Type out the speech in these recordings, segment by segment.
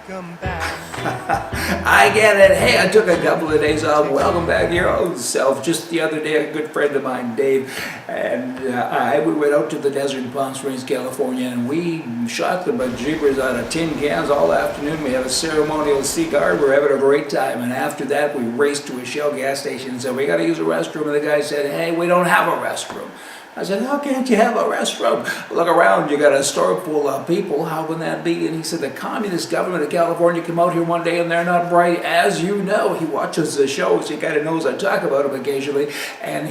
Welcome back. I get it. Hey, I took a couple of days off. Welcome back, your own self. Just the other day, a good friend of mine, Dave, and we went out to the desert in Palm Springs, California, and we shot the bejeebers out of tin cans all afternoon. We had a ceremonial cigar. We were having a great time, and after that, we raced to a Shell gas station and said, we got to use a restroom, and the guy said, hey, we don't have a restroom. I said, how can't you have a restroom? Look around, you got a store full of people, how can that be? And he said, the communist government of California came out here one day and they're not bright, as you know. He watches the shows, he kind of knows I talk about them occasionally. And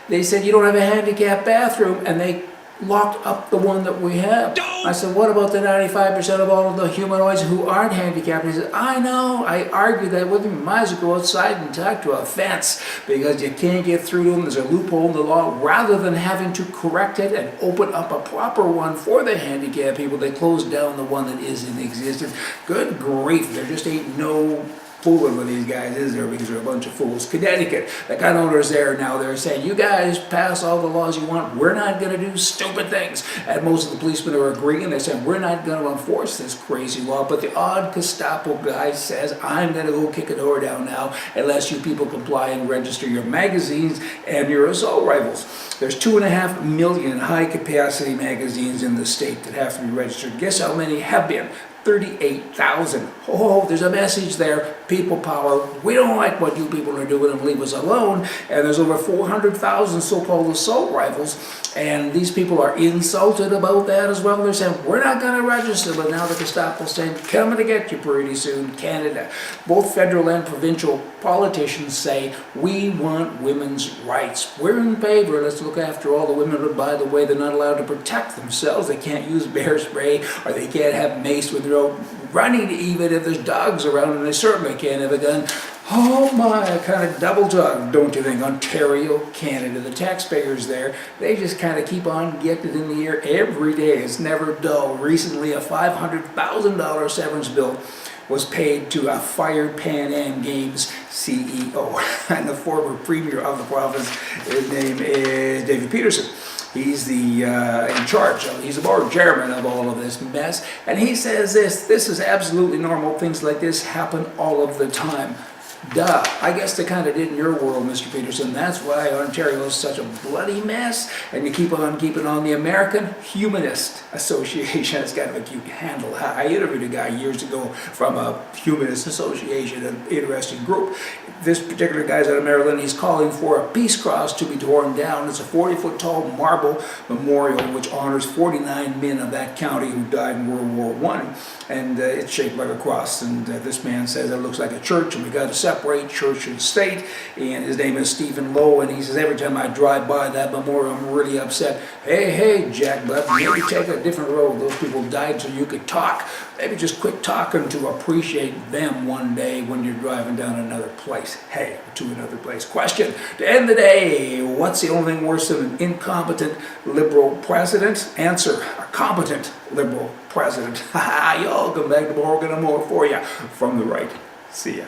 they said, you don't have a handicap bathroom, and they locked up the one that we have. I said, what about the 95% of all of the humanoids who aren't handicapped? He said, I know. I argued that with him. You might as well go outside and talk to a fence because you can't get through to them. There's a loophole in the law. Rather than having to correct it and open up a proper one for the handicapped people, they closed down the one that is in existence. Good grief. There just ain't no fooling with these guys, is there? Because they're a bunch of fools. Connecticut, the gun owners there now, they're saying, you guys pass all the laws you want, we're not going to do stupid things. And most of the policemen are agreeing. They're saying, we're not going to enforce this crazy law. But the odd Gestapo guy says, I'm going to go kick a door down now unless you people comply and register your magazines and your assault rifles. There's 2.5 million high-capacity magazines in the state that have to be registered. Guess how many have been? 38,000. Oh, there's a message there. People power. We don't like what you people are doing and leave us alone. And there's over 400,000 so-called assault rifles. And these people are insulted about that as well. They're saying, we're not going to register. But now the Gestapo's saying, coming to get you pretty soon, Canada. Both federal and provincial politicians say, we want women's rights. We're in favor. Let's look after all the women. But by the way, they're not allowed to protect themselves. They can't use bear spray, or they can't have mace with their own running, even if there's dogs around, and they certainly can't have a gun. Oh my, kind of double dog, don't you think? Ontario, Canada, the taxpayers there, they just kind of keep on getting it in the air every day. It's never dull. Recently, a $500,000 severance bill was paid to a fired Pan Am Games CEO and the former premier of the province. His name is David Peterson. He's the in charge. He's the board chairman of all of this mess. And he says this is absolutely normal. Things like this happen all of the time. Duh. I guess they kind of did in your world, Mr. Peterson. That's why Ontario is such a bloody mess. And you keep on keeping on. The American Humanist Association. It's kind of a cute handle. I interviewed a guy years ago from a Humanist Association, an interesting group. This particular guy's out of Maryland. He's calling for a peace cross to be torn down. It's a 40-foot tall marble memorial which honors 49 men of that county who died in World War I. And it's shaped like a cross. And this man says it looks like a church, and we got to separate church and state. And his name is Stephen Lowe, and he says every time I drive by that memorial, I'm really upset. Hey, Jack, but maybe take a different road. Those people died so you could talk. Maybe just quit talking to appreciate them one day when you're driving down another place. Hey, to another place. Question, to end the day, what's the only thing worse than an incompetent liberal president? Answer, a competent liberal president. Y'all come back tomorrow, we're gonna have more for you from the right. See ya.